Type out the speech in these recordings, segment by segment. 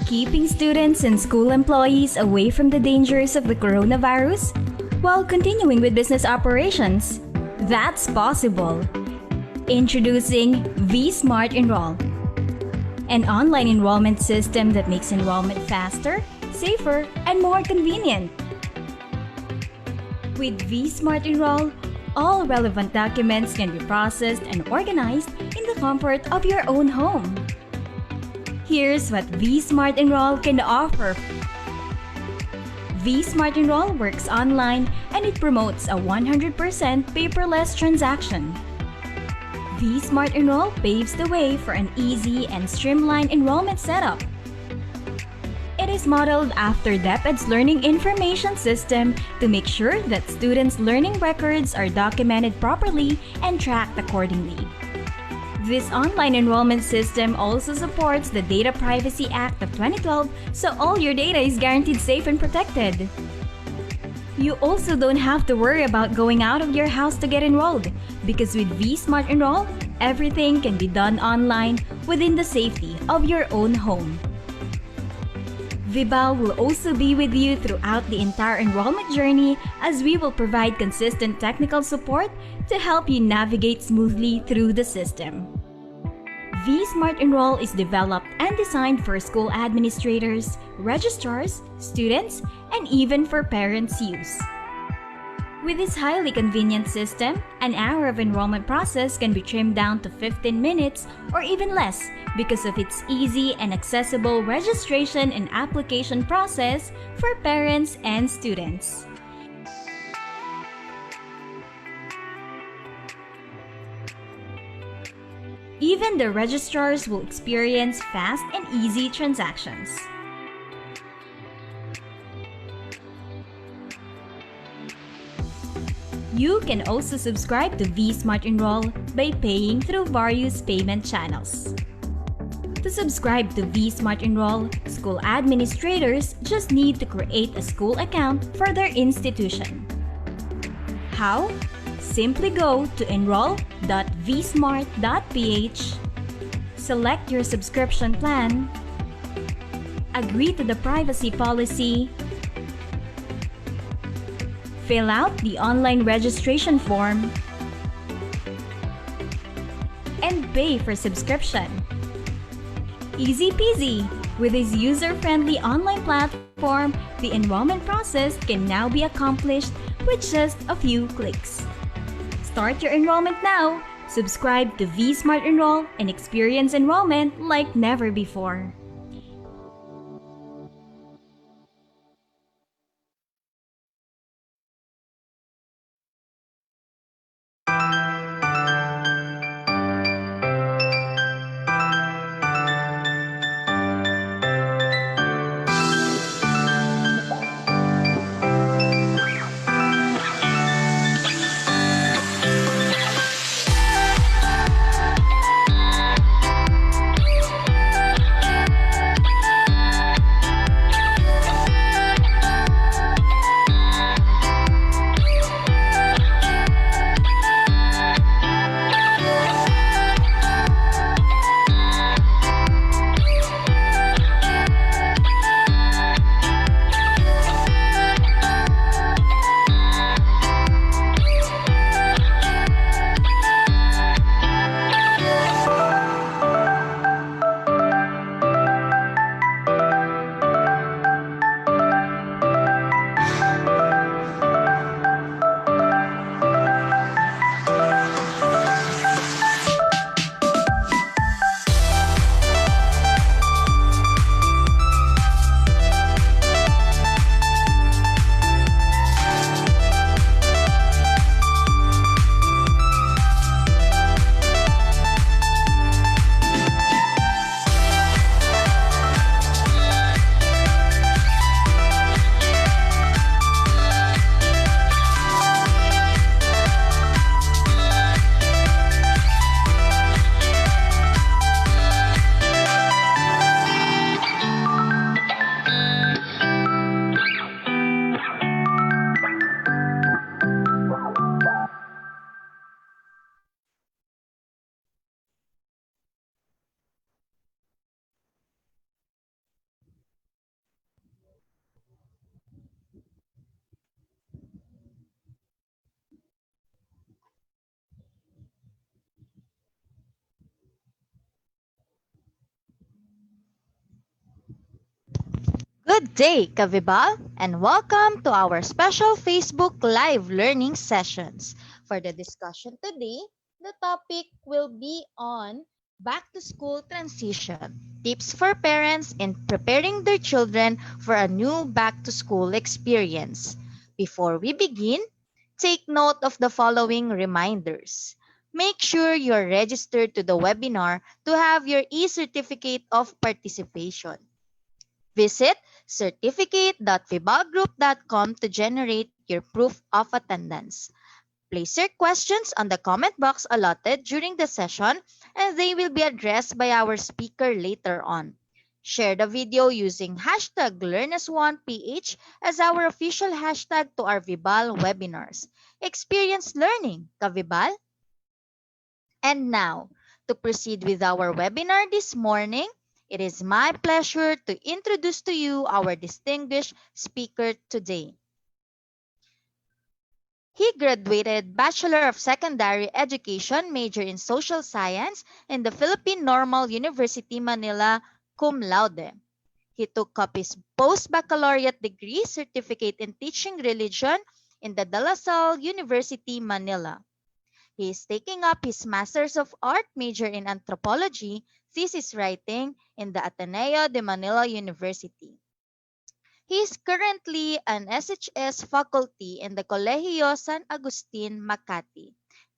keeping students and school employees away from the dangers of the coronavirus while continuing with business operations? That's possible. Introducing vSmart Enroll, an online enrollment system that makes enrollment faster, safer, and more convenient. With vSmart Enroll, all relevant documents can be processed and organized in the comfort of your own home. Here's what vSmart Enroll can offer. vSmart Enroll works online and it promotes a 100% paperless transaction. vSmart Enroll paves the way for an easy and streamlined enrollment setup. It is modeled after DepEd's Learning Information System to make sure that students' learning records are documented properly and tracked accordingly. This online enrollment system also supports the Data Privacy Act of 2012, so all your data is guaranteed safe and protected. You also don't have to worry about going out of your house to get enrolled, because with vSmart Enroll, everything can be done online within the safety of your own home. Vibal will also be with you throughout the entire enrollment journey, as we will provide consistent technical support to help you navigate smoothly through the system. vSmart Enroll is developed and designed for school administrators, registrars, students, and even for parents' use. With this highly convenient system, an hour of enrollment process can be trimmed down to 15 minutes or even less because of its easy and accessible registration and application process for parents and students. Even the registrars will experience fast and easy transactions. You can also subscribe to vSmart Enroll by paying through various payment channels. To subscribe to vSmart Enroll, school administrators just need to create a school account for their institution. How? Simply go to enroll.vsmart.ph, select your subscription plan, agree to the privacy policy, fill out the online registration form, and pay for subscription. Easy peasy! With this user-friendly online platform, the enrollment process can now be accomplished with just a few clicks. Start your enrollment now! Subscribe to vSmart Enroll and experience enrollment like never before. Good day, Kavibal, and welcome to our special Facebook Live learning sessions. For the discussion today, the topic will be on back to school transition, tips for parents in preparing their children for a new back to school experience. Before we begin, take note of the following reminders. Make sure you're registered to the webinar to have your e-certificate of participation. Visit certificate.vibalgroup.com to generate your proof of attendance. Place your questions on the comment box allotted during the session and they will be addressed by our speaker later on. Share the video using hashtag LearnAs1PH as our official hashtag to our Vibal webinars. Experience learning, Kavibal? And now, to proceed with our webinar this morning, it is my pleasure to introduce to you our distinguished speaker today. He graduated Bachelor of Secondary Education, major in Social Science in the Philippine Normal University, Manila, cum laude. He took up his post-baccalaureate degree certificate in teaching religion in the De La Salle University, Manila. He is taking up his Masters of Art major in Anthropology, thesis writing in the Ateneo de Manila University. He is currently an SHS faculty in the Colegio San Agustin, Makati,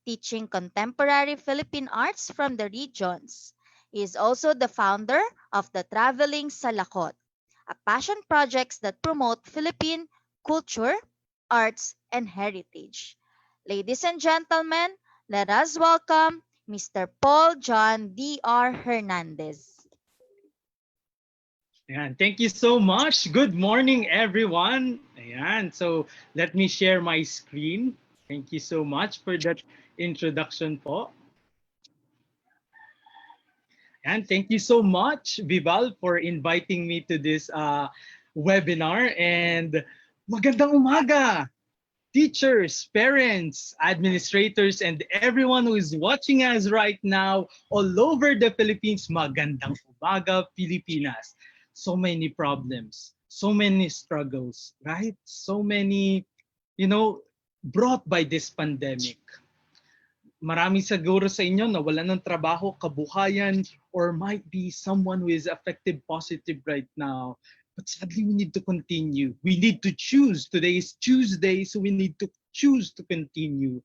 teaching contemporary Philippine arts from the regions. He is also the founder of the Traveling Salakot, a passion projects that promote Philippine culture, arts, and heritage. Ladies and gentlemen, let us welcome Mr. Paul John D.R. Hernandez. Ayan, thank you so much. Good morning, everyone. Ayan, so let me share my screen. Thank you so much for that introduction po. And thank you so much, Vival, for inviting me to this webinar. And magandang umaga, teachers, parents, administrators, and everyone who is watching us right now all over the Philippines. Magandang umaga, Pilipinas. So many problems, so many struggles, right? So many, brought by this pandemic. Marami siguro sa inyo na wala ng trabaho, kabuhayan, or might be someone who is affected positive right now. But sadly, we need to continue. We need to choose. Today is Tuesday, so we need to choose to continue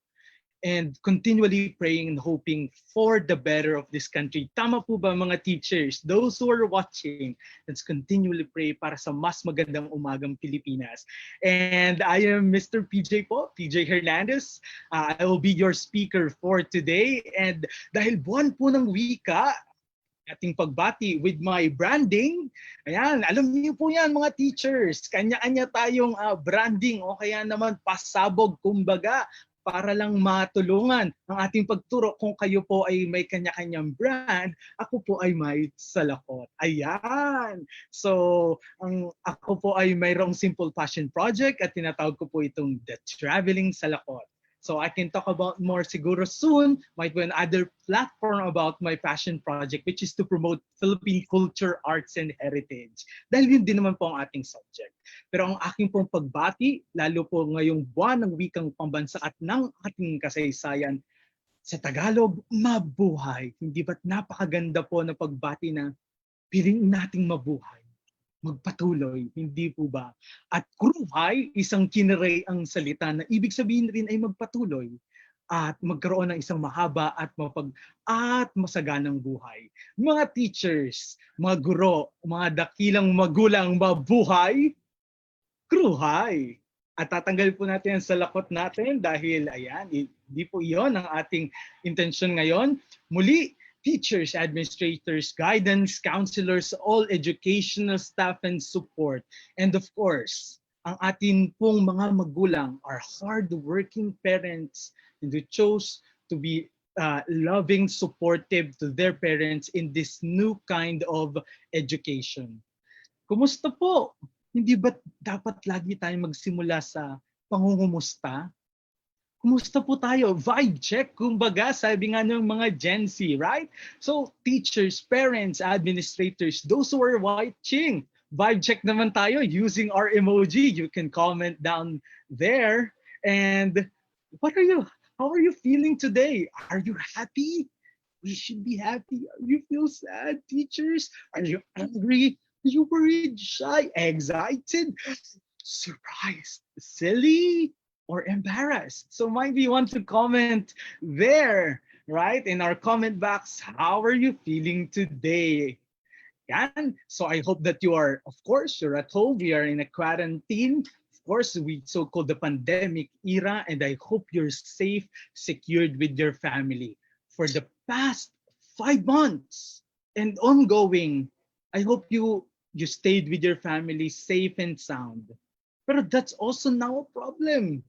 and continually praying and hoping for the better of this country. Tama po ba mga teachers? Those who are watching, let's continually pray para sa mas magandang umagang Pilipinas. And I am Mr. PJ po, PJ Hernandez. I will be your speaker for today. And dahil buwan po ng wika, ating pagbati with my branding. Ayan, alam niyo po yan mga teachers. Kanya-kanya tayong branding o kaya naman pasabog kumbaga para lang matulungan ang ating pagturo. Kung kayo po ay may kanya-kanyang brand, ako po ay may salakot. Ayan! So, ako po ay mayroong simple passion project at tinatawag ko po itong The Traveling Salakot. So I can talk about more siguro soon, might be another platform about my passion project, which is to promote Philippine culture, arts, and heritage. Dahil yun din naman po ang ating subject. Pero ang aking pong pagbati, lalo po ngayong buwan ng wikang pambansa at ng ating kasaysayan, sa Tagalog, mabuhay. Hindi ba't napakaganda po na pagbati na piling nating mabuhay, magpatuloy, hindi po ba? At kruhay, isang kinaray ang salita na ibig sabihin rin ay magpatuloy at magkaroon ng isang mahaba at masaganang buhay. Mga teachers, mga guro, mga dakilang magulang, mabuhay, kruhay. At tatanggal po natin ang salakot natin dahil ayan, hindi po iyon ang ating intensyon ngayon. Muli, teachers, administrators, guidance, counselors, all educational staff and support. And of course, ang atin pong mga magulang are hard-working parents and who chose to be loving, supportive to their parents in this new kind of education. Kumusta po? Hindi ba dapat lagi tayong magsimula sa pangungumusta? Kumusta po tayo? Vibe check, kumbaga, sabi nga ng mga Gen Z, right? So, teachers, parents, administrators, those who are watching, Vibe check naman tayo using our emoji. You can comment down there. And what are you, how are you feeling today? Are you happy? We should be happy. You feel sad, teachers? Are you angry? Are you worried, shy, excited, surprised, silly, or embarrassed? So maybe you want to comment there, right? In our comment box, how are you feeling today? Yan. So I hope that you are, of course, you're at home. We are in a quarantine. Of course, we so-called the pandemic era, and I hope you're safe, secured with your family. For the past 5 months and ongoing, I hope you stayed with your family safe and sound. But that's also now a problem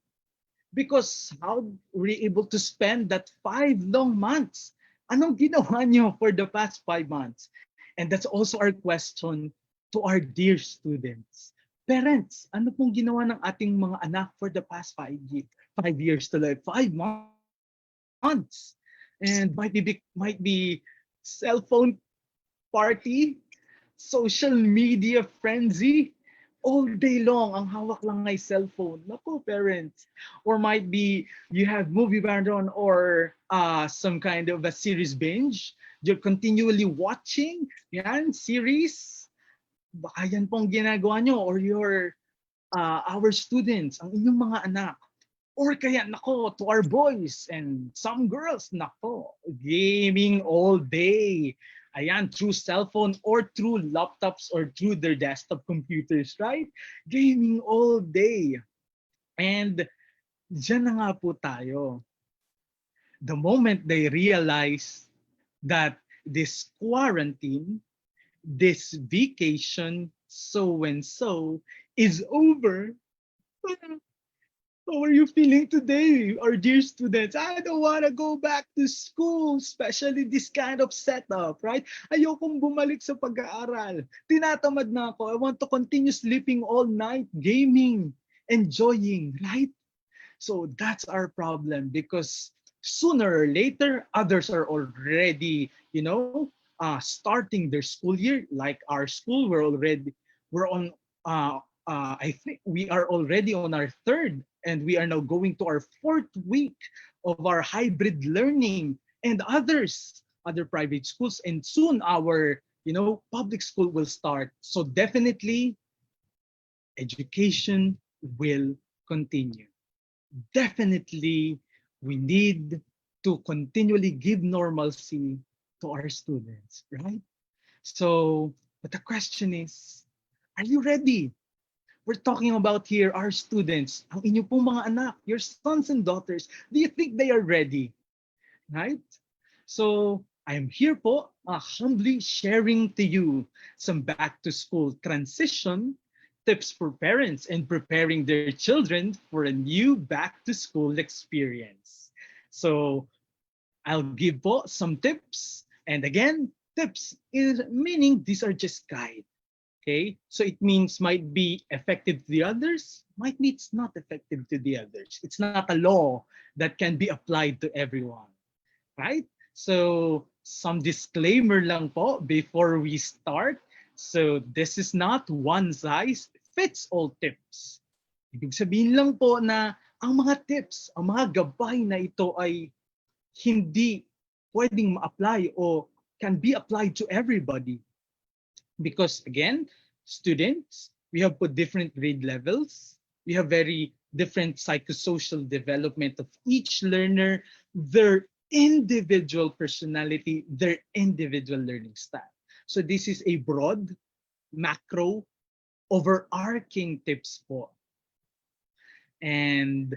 because how were you able to spend that 5 long months? Anong ginawa nyo for the past 5 months? And that's also our question to our dear students. Parents, ano pong ginawa ng ating mga anak for the past 5 years to life? 5 months. And might be cell phone party, social media frenzy, all day long, ang hawak lang ay cellphone. Naku, parents. Or might be you have movie marathon or some kind of a series binge. You're continually watching yan, series. Baka yan pong ginagawa nyo or our students, ang inyong mga anak. Or kaya, nako, to our boys and some girls, nako, gaming all day. Ayan, through cell phone or through laptops or through their desktop computers, right? Gaming all day. And dyan na nga po tayo. The moment they realize that this quarantine, this vacation, so and so, is over, how are you feeling today, our dear students? I don't want to go back to school, especially this kind of setup, right? Ayokong bumalik sa pag-aaral. Tinatamad na ako. I want to continue sleeping all night, gaming, enjoying, right? So that's our problem because sooner or later, others are already, starting their school year. Like our school, we're on, I think we are already on our third, and we are now going to our fourth week of our hybrid learning, and other private schools, and soon our, public school will start. So definitely, education will continue. Definitely we need to continually give normalcy to our students, right? So, but the question is, are you ready? We're talking about here our students, ang inyo pong mga anak, your sons and daughters. Do you think they are ready? Right? So, I'm here po, humbly sharing to you some back to school transition tips for parents and preparing their children for a new back to school experience. So, I'll give po some tips. And again, tips is meaning these are just guide. Okay, so it means might be effective to the others, might be it's not effective to the others. It's not a law that can be applied to everyone, right? So some disclaimer lang po before we start. So this is not one size fits all tips. Ibig sabihin lang po na ang mga tips, ang mga gabay na ito ay hindi pwedeng ma-apply o can be applied to everybody. Because again, students, we have put different grade levels. We have very different psychosocial development of each learner, their individual personality, their individual learning style. So this is a broad, macro, overarching tips po. And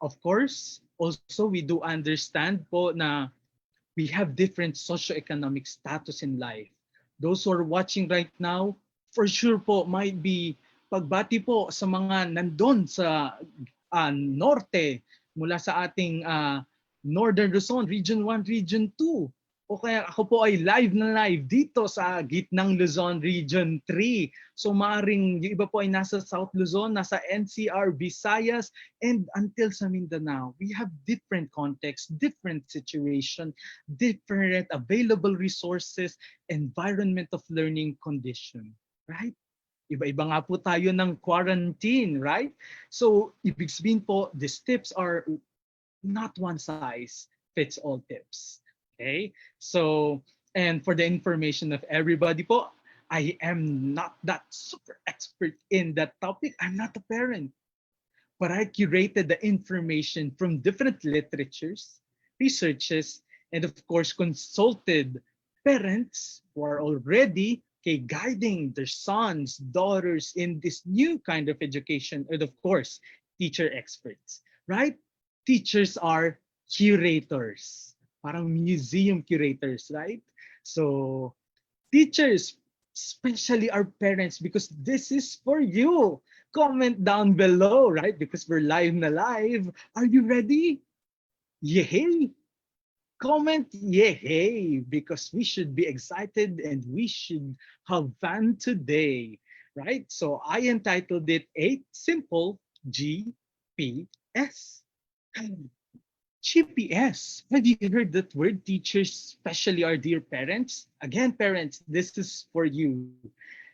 of course, also we do understand po na we have different socioeconomic status in life. Those who are watching right now, for sure po, might be pagbati po sa mga nandun sa norte, mula sa ating Northern Luzon, Region 1, Region 2. O kaya ako po ay live na live dito sa gitnang Luzon, Region 3. So maaring yung iba po ay nasa South Luzon, nasa NCR, Visayas, and until sa Mindanao. We have different context, different situation, different available resources, environment of learning condition, right? Iba-iba nga po tayo ng quarantine, right? So, ibig sabihin po, these tips are not one size fits all tips. Okay? So, and for the information of everybody po, I am not that super expert in that topic. I'm not a parent, but I curated the information from different literatures, researches, and of course consulted parents who are already guiding their sons, daughters in this new kind of education, and of course, teacher experts, right? Teachers are curators, parang museum curators, right? So teachers, especially our parents, because this is for you. Comment down below, right? Because we're live na live. Are you ready? Yay! Comment yay, because we should be excited and we should have fun today, right? So I entitled it 8 Simple GPS. GPS. Have you heard that word? Teachers, especially our dear parents. Again, parents, this is for you.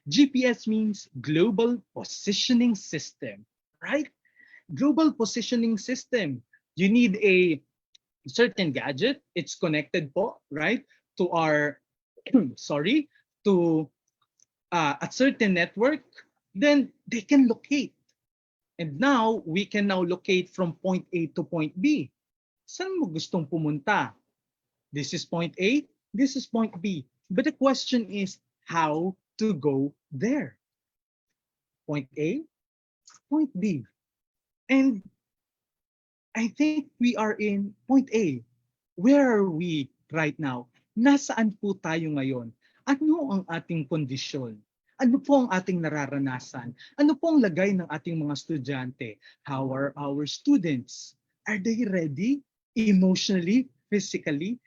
GPS means Global Positioning System, right? Global Positioning System. You need a certain gadget. It's connected po, right? To our, sorry, to a certain network. Then they can locate. And now, we can now locate from point A to point B. Saan mo gustong pumunta? This is point A, this is point B. But the question is how to go there. Point A, point B. And I think we are in point A. Where are we right now? Nasaan po tayo ngayon? Ano ang ating kondisyon? Ano po ang ating nararanasan? Ano po ang lagay ng ating mga estudyante? How are our students? Are they ready? Emotionally, physically?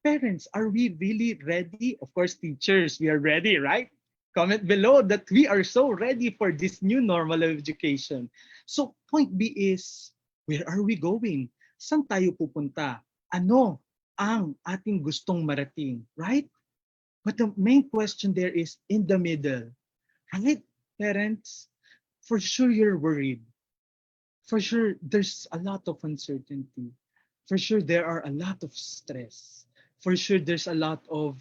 Parents, are we really ready? Of course, teachers, we are ready, right? Comment below that we are so ready for this new normal of education. So, point B is, where are we going? Saan tayo pupunta? Ano ang ating gustong marating, right? But the main question there is in the middle, right? Parents, for sure you're worried. For sure, there's a lot of uncertainty. For sure, there are a lot of stress. For sure, there's a lot of,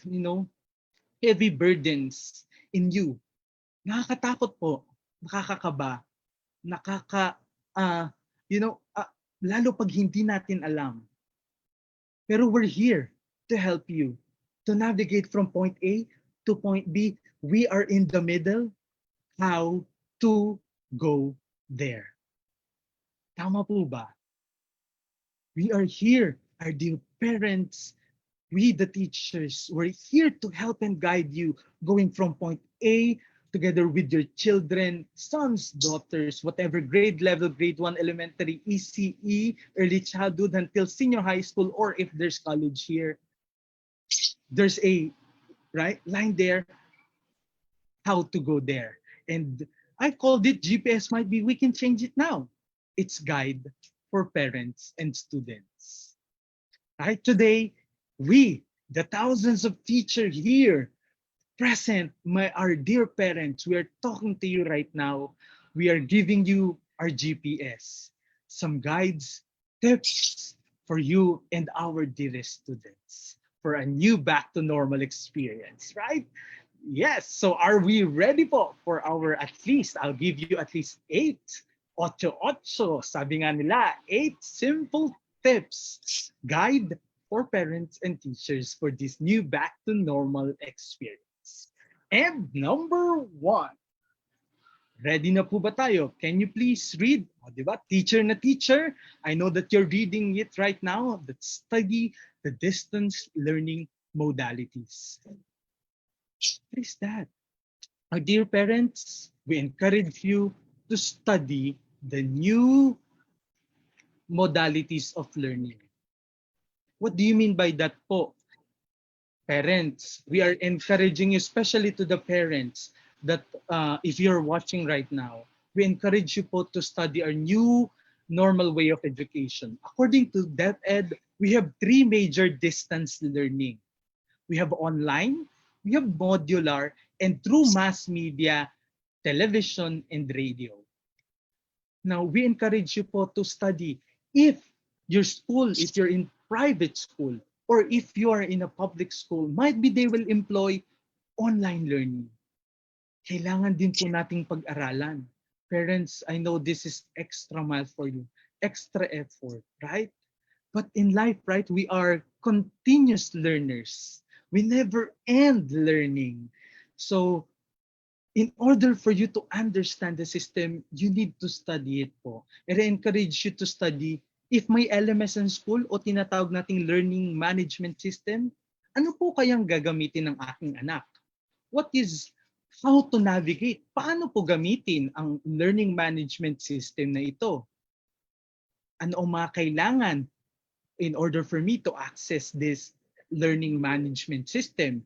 heavy burdens in you. Nakakatakot po, nakakakaba, nakaka, uh, lalo pag hindi natin alam. Pero we're here to help you to navigate from point A to point B. We are in the middle. How to go there? Tama po ba? We are here, our dear parents, we the teachers, we're here to help and guide you going from point A together with your children, sons, daughters, whatever grade level, grade 1 elementary, ECE, early childhood until senior high school, or if there's college here, there's a line there, how to go there. And I called it GPS might be, we can change it now. It's guide for parents and students. Right? Today, we, the thousands of teachers here present, our dear parents, we are talking to you right now. We are giving you our GPS, some guides, tips for you and our dearest students for a new back to normal experience, right? Yes, so are we ready for our at least, I'll give you at least 8, ocho, sabi nga nila, 8 simple tips, guide for parents and teachers for this new back to normal experience. And number 1, ready na po ba tayo? Can you please read? O, diba? Teacher na teacher, I know that you're reading it right now, that study the distance learning modalities. What is that? Our dear parents, we encourage you to study the new modalities of learning. What do you mean by that po? Parents, we are encouraging you, especially to the parents, that if you're watching right now, we encourage you po to study our new normal way of education. According to DepEd, we have 3 major distance learning. We have online, we have modular, and through mass media, television, and radio. Now, we encourage you po to study. If your school, if you're in private school, or if you are in a public school, might be they will employ online learning. Kailangan din po nating pag-aralan. Parents, I know this is extra mile for you, extra effort, right? But in life, right, we are continuous learners. We never end learning. So in order for you to understand the system, you need to study it po. And I encourage you to study if may LMS in school o tinatawag nating learning management system, ano po kayang gagamitin ng aking anak? What is how to navigate? Paano po gamitin ang learning management system na ito? Ano ang mga kailangan in order for me to access this learning management system?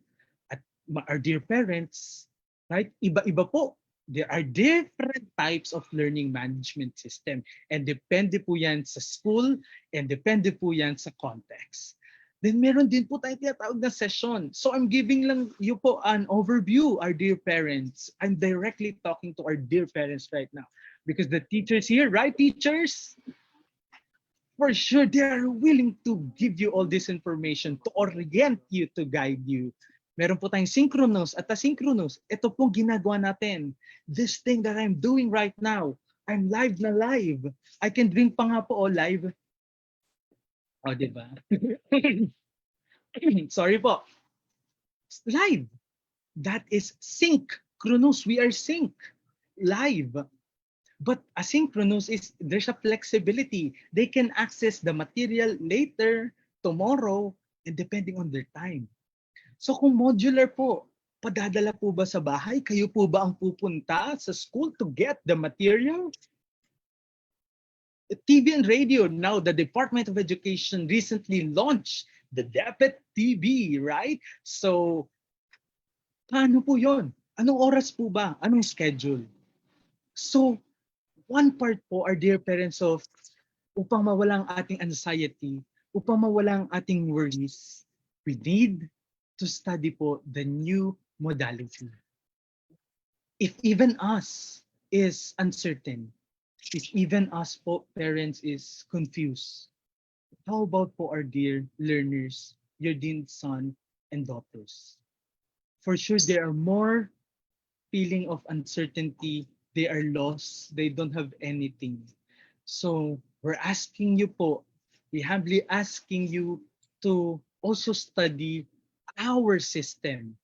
At our dear parents, right? Iba-iba po. There are different types of learning management system and depende po yan sa school and depende po yan sa context. Then meron din po tayong tinatawag na session. So I'm giving lang you po an overview, our dear parents. I'm directly talking to our dear parents right now because the teachers here, right teachers? For sure, they are willing to give you all this information, to orient you, to guide you. Meron po tayong synchronous at asynchronous. Ito po ginagawa natin. This thing that I'm doing right now, I'm live na live. I can drink pa nga po, live. O, diba? Sorry po. Live. That is synchronous. We are sync. Live. But asynchronous is, there's a flexibility. They can access the material later, tomorrow, and depending on their time. So kung modular po, padadala po ba sa bahay? Kayo po ba ang pupunta sa school to get the material? TV and radio, now the Department of Education recently launched the DepEd TV, right? So, paano po yon? Anong oras po ba? Anong schedule? So, one part po, our dear parents, of upang mawalang ating anxiety, upang mawalang ating worries, we need to study po the new modality. If even us is uncertain, if even us po parents is confused, how about po our dear learners, your dear son and daughters? For sure, there are more feeling of uncertainty. They are lost. They don't have anything. So we're asking you po, we humbly asking you to also study our system.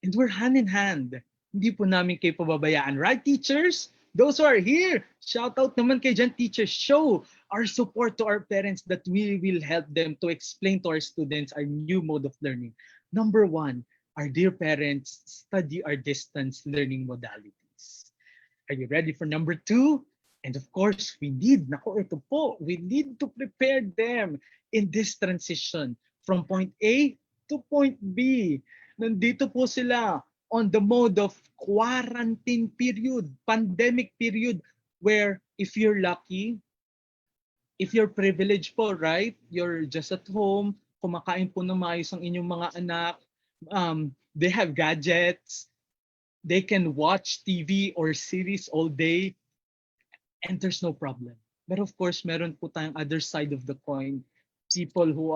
And we're hand in hand. Hindi po namin kayo pababayaan. Right, teachers? Those who are here, shout out naman kay dyan, teachers. Show our support to our parents that we will help them to explain to our students our new mode of learning. Number one, our dear parents, study our distance learning modalities. Are you ready for number two? And of course, we need to prepare them in this transition from point A to point B. Nandito po sila on the mode of quarantine period, pandemic period, where if you're lucky, if you're privileged po, right? You're just at home, kumakain po ng maayos ang inyong mga anak, they have gadgets, they can watch TV or series all day, and there's no problem. But of course, meron po tayong other side of the coin, people who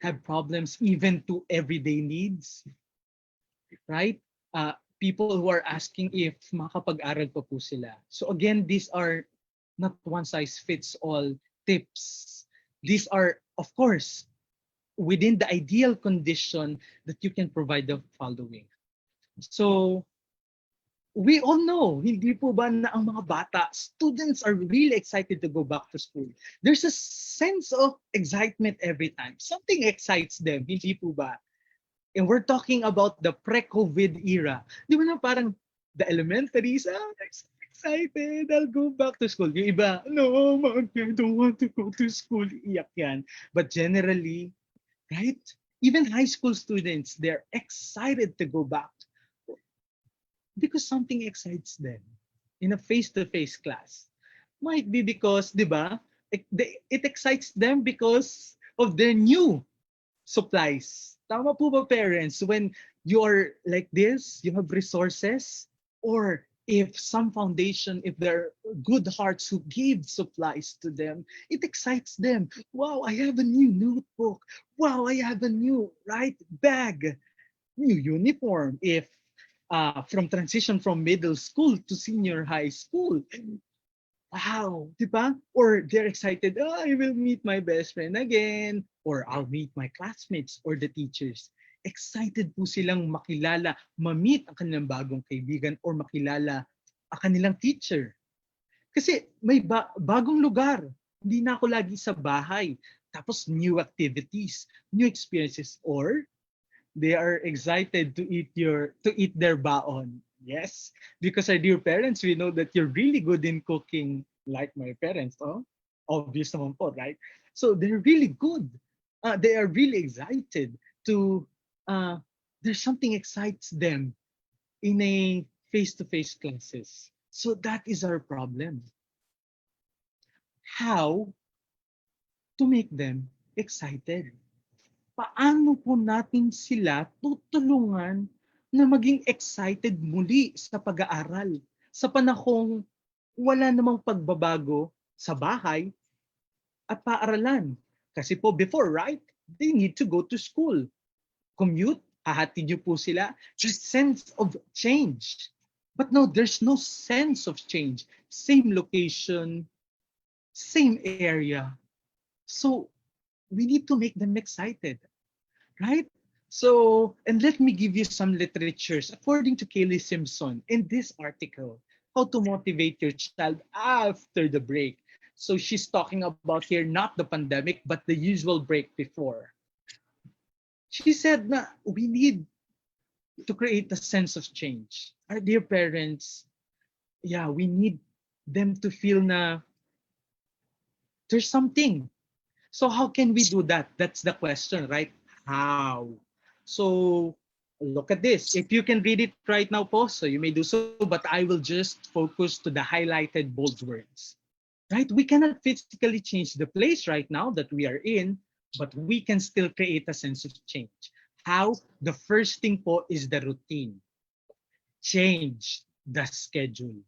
have problems even to everyday needs, right? People who are asking if makapag-aral pa po sila. So again, these are not one size fits all tips. These are, of course, within the ideal condition that you can provide the following. So we all know, hindi po ba na ang mga bata, students are really excited to go back to school. There's a sense of excitement every time. Something excites them, hindi po ba? And we're talking about the pre-COVID era. Di ba na parang the elementaries, excited, I'll go back to school. Yung iba, no, Mom, I don't want to go to school. Iyak yan. But generally, right? Even high school students, they're excited to go back because something excites them in a face-to-face class. Might be because, di ba, it excites them because of their new supplies. Tama po ba, parents? When you are like this, you have resources, or If some foundation, if there are good hearts who give supplies to them, it excites them. Wow, I have a new notebook. Wow, I have a new right bag, new uniform. If from transition from middle school to senior high school, wow, di ba? Or they're excited, oh, I will meet my best friend again. Or I'll meet my classmates or the teachers. Excited po silang makilala, ma-meet ang kanilang bagong kaibigan or makilala ang kanilang teacher. Kasi may bagong lugar. Hindi na ako lagi sa bahay. Tapos new activities, new experiences, or they are excited to eat their baon. Yes, because our dear parents, we know that you're really good in cooking, like my parents. Oh, obvious naman po, right? So they're really good. They are really excited to. Uh, there's something excites them in a face-to-face classes. So that is our problem. How to make them excited? Paano po natin sila tutulungan na maging excited muli sa pag-aaral sa panahong wala namang pagbabago sa bahay at paaralan? Kasi po before, right? They need to go to school. Commute, hahatid niyo po sila. There's sense of change. But no, there's no sense of change. Same location, same area. So we need to make them excited, right? So, and let me give you some literatures. According to Kaylee Simpson, in this article, how to motivate your child after the break. So she's talking about here not the pandemic, but the usual break before. She said na we need to create a sense of change. Our dear parents, yeah, we need them to feel na there's something. So how can we do that? That's the question, right? How? So look at this. If you can read it right now, po, so you may do so, but I will just focus to the highlighted bold words. Right? We cannot physically change the place right now that we are in, but we can still create a sense of change. How? The first thing po is the routine. Change the schedule.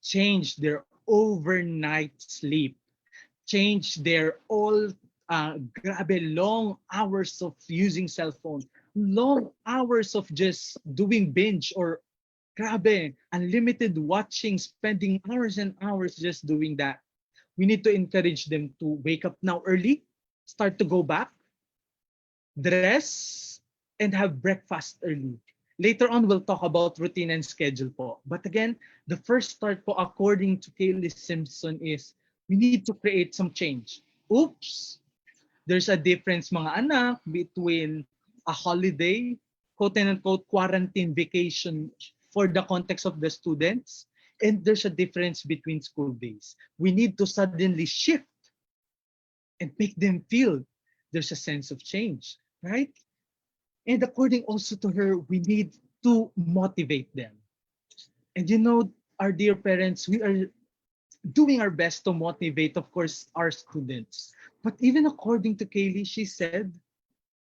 Change their overnight sleep. Change their all grabe long hours of using cell phone, long hours of just doing binge or grabe unlimited watching, spending hours and hours just doing that. We need to encourage them to wake up now early, start to go back, dress, and have breakfast early. Later on, we'll talk about routine and schedule po. But again, the first start po, according to Kaylee Simpson, is we need to create some change. Oops! There's a difference, mga anak, between a holiday, quote and unquote, quarantine vacation for the context of the students, and there's a difference between school days. We need to suddenly shift and make them feel there's a sense of change, right? And according also to her, we need to motivate them. And you know, our dear parents, we are doing our best to motivate, of course, our students. But even according to Kaylee, she said,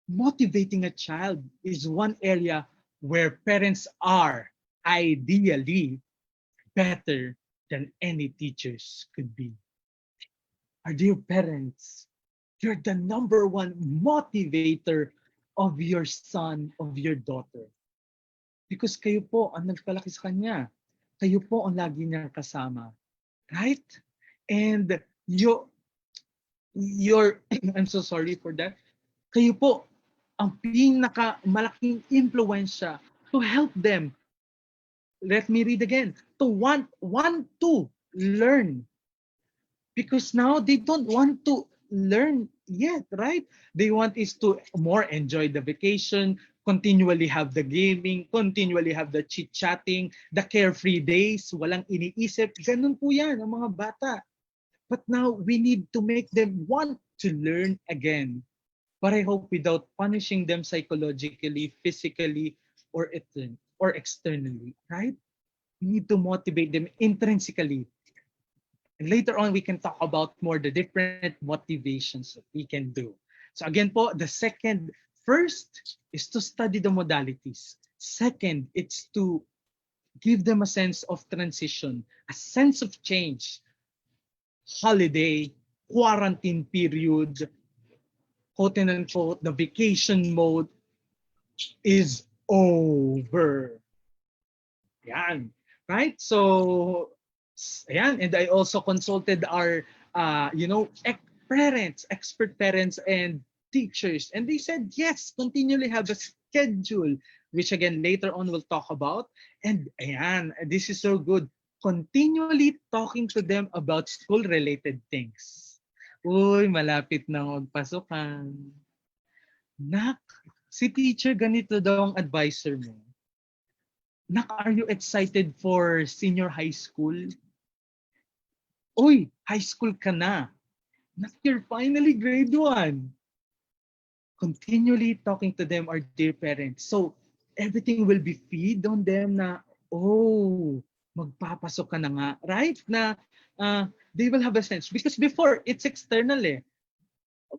motivating a child is one area where parents are ideally better than any teachers could be. Our dear parents, you're the number one motivator of your son, of your daughter. Because kayo po ang nagpalaki sa kanya. Kayo po ang lagi niyang kasama. Right? And you're I'm so sorry for that. Kayo po ang malaking impluensya to help them. Let me read again. To want to learn. Because now they don't want to learn yet, right? They want is to more enjoy the vacation, continually have the gaming, continually have the chit-chatting, the carefree days, walang iniisip. Ganun po yan ang mga bata. But now we need to make them want to learn again. But I hope without punishing them psychologically, physically, or externally, right? We need to motivate them intrinsically. And later on, we can talk about more the different motivations that we can do. So again po, the first is to study the modalities. Second, it's to give them a sense of transition, a sense of change. Holiday, quarantine period, quote and unquote, the vacation mode is over. Yan. Right? So, ayan. And I also consulted our, parents, expert parents and teachers. And they said, yes, continually have a schedule, which again, later on we'll talk about. And ayan, this is so good. Continually talking to them about school-related things. Uy, malapit na magpasukan. Nak, si teacher ganito daw ang advisor mo. Nak, are you excited for senior high school? Uy, high school ka na. Nak, you're finally grade 1. Continually talking to them, our dear parents. So, everything will be feed on them na, oh, magpapasok ka na nga. Right? Na they will have a sense. Because before, it's external eh.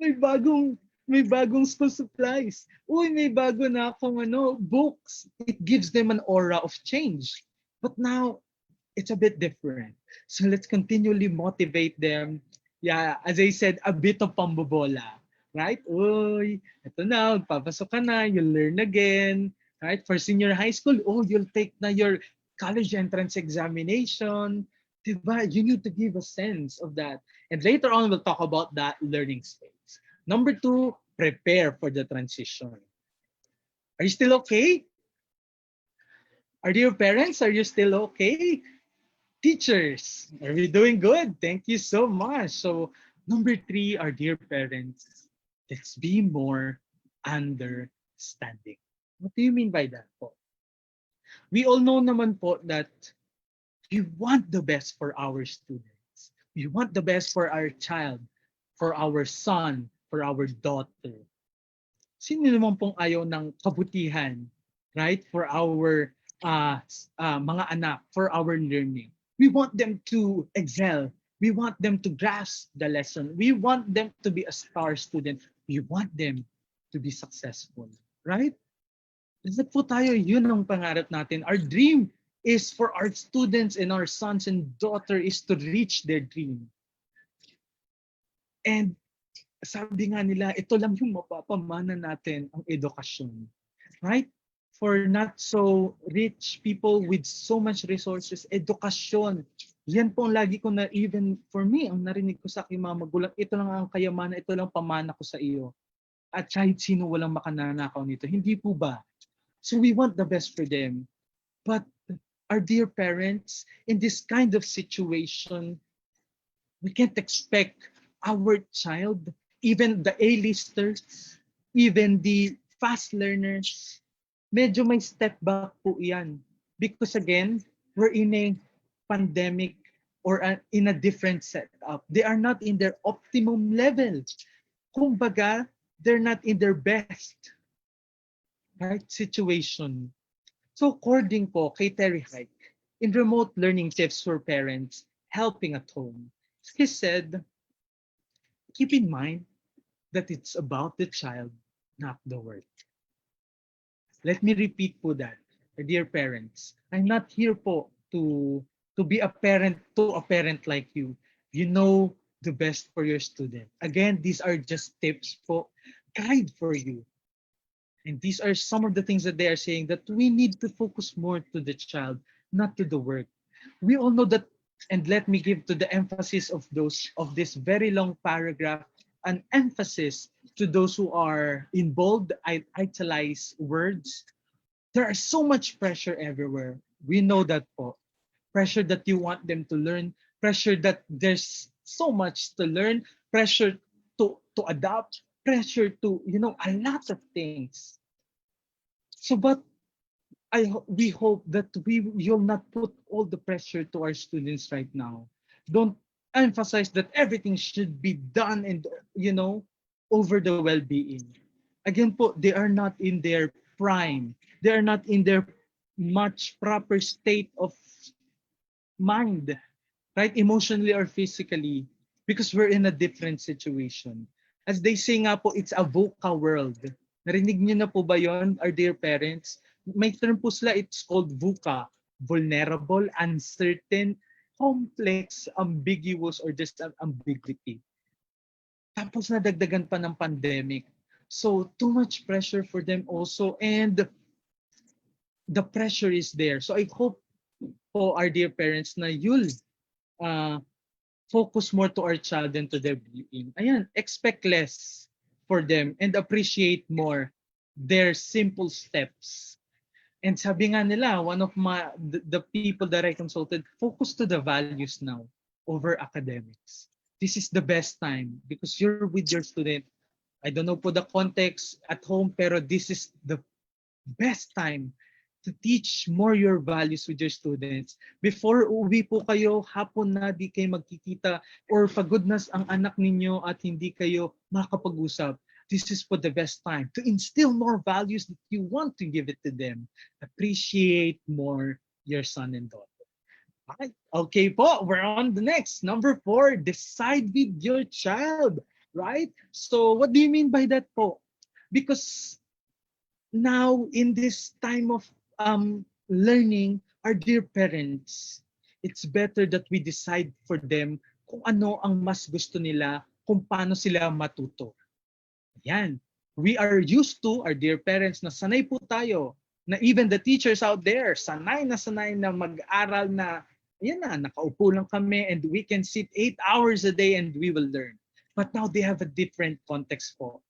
May bagong school supplies. Uy, may bago na akong books. It gives them an aura of change. But now, it's a bit different. So let's continually motivate them. Yeah, as I said, a bit of pambobola. Right? Uy, ito na, papasok ka na, you'll learn again. Right? For senior high school, you'll take na your college entrance examination. Diba? You need to give a sense of that. And later on, we'll talk about that learning space. Number 2, prepare for the transition. Are you still okay? Are your parents? Are you still okay? Teachers, are we doing good? Thank you so much. So, number 3, our dear parents, let's be more understanding. What do you mean by that po? We all know naman po that we want the best for our students. We want the best for our child, for our son, for our daughter. Sino naman pong ayaw ng kabutihan, right? For our mga anak, for our learning. We want them to excel. We want them to grasp the lesson. We want them to be a star student. We want them to be successful, right? Lahat po tayo, yun ang pangarap natin. Our dream is for our students and our sons and daughter is to reach their dream. And sabi nga nila, ito lang yung mapapamana natin ang edukasyon. Right? For not so rich people with so much resources, edukasyon. Yan po ang lagi ko na, even for me, ang narinig ko sa aking mga magulang, ito lang ang kayamanan, ito lang pamana ko sa iyo. At kahit sino walang makananakaw nito. Hindi po ba? So we want the best for them. But our dear parents, in this kind of situation, we can't expect our child, even the A-listers, even the fast learners, medyo may step back po yan. Because again, we're in a pandemic or in a different setup. They are not in their optimum level. Kumbaga, they're not in their best situation. So according po kay Terry Hike, in remote learning tips for parents helping at home, he said, keep in mind that it's about the child, not the work. Let me repeat po that, dear parents. I'm not here po to be a parent to a parent like you. You know the best for your student. Again, these are just tips po, guide for you. And these are some of the things that they are saying, that we need to focus more to the child, not to the work. We all know that, and let me give to the emphasis of this very long paragraph, an emphasis to those who are in bold, italize words. There is so much pressure everywhere. We know that po. Pressure that you want them to learn, pressure that there's so much to learn, pressure to adapt, pressure to, a lot of things. So, but we hope that you'll not put all the pressure to our students right now. Don't emphasize that everything should be done and, over the well-being. Again po, they are not in their prime. They are not in their much proper state of mind, right? Emotionally or physically, because we're in a different situation. As they say nga po, it's a VUCA world. Narinig niyo na po ba yon, our dear parents? May term po sila, it's called VUCA. vulnerable, uncertain, complex, ambiguous, or just ambiguity. Tapos nadagdagan pa ng pandemic. So too much pressure for them also, and the pressure is there. So I hope po, our dear parents, na you'll uh, focus more to our child than to their being. Ayan, expect less for them and appreciate more their simple steps. And sabi nga nila, one of the people that I consulted, focus to the values now over academics. This is the best time because you're with your student. I don't know po the context at home, pero this is the best time to teach more your values with your students. Before uuwi po kayo, hapon na di kayo magkikita or pagod na ang anak ninyo at hindi kayo makapag-usap. This is for the best time to instill more values that you want to give it to them. Appreciate more your son and daughter. Right. Okay po, we're on the next. Number 4, decide with your child. Right? So what do you mean by that po? Because now in this time of learning, our dear parents, it's better that we decide for them kung ano ang mas gusto nila, kung paano sila matuto. Yan. We are used to, our dear parents, na sanay po tayo, na even the teachers out there, sanay na mag-aral na, yan na, nakaupo lang kami and we can sit 8 hours a day and we will learn. But now they have a different context po.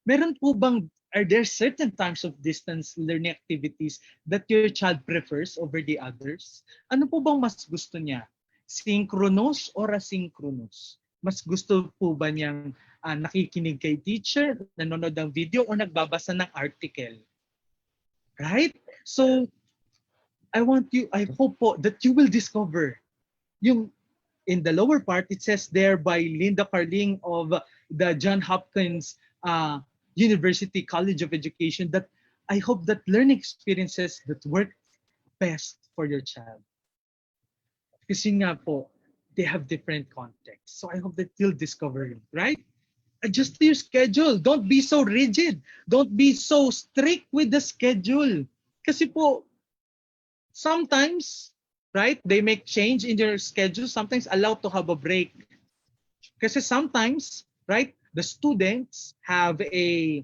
Meron po bang, are there certain types of distance learning activities that your child prefers over the others? Ano po bang mas gusto niya? Synchronous or asynchronous? Mas gusto po ba niyang nakikinig kay teacher, nanonood ng video, o nagbabasa ng article? Right? So, I hope po that you will discover yung in the lower part, it says there by Linda Carling of the John Hopkins University College of Education that I hope that learning experiences that work best for your child. Kasi nga po, they have different contexts. So I hope that you'll discover it, right? Adjust your schedule. Don't be so rigid. Don't be so strict with the schedule. Kasi po, sometimes, right, they make change in your schedule. Sometimes allow to have a break. Kasi sometimes, right, the students have a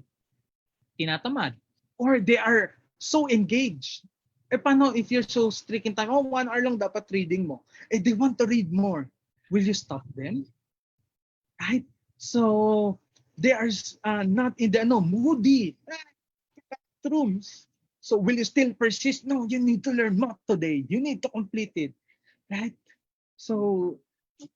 tinatamad or they are so engaged. Eh paano if you're so strict in time, 1 hour lang dapat reading mo. Eh they want to read more. Will you stop them? Right? So they are not in the moody rooms. So will you still persist? No, you need to learn math today. You need to complete it. Right? So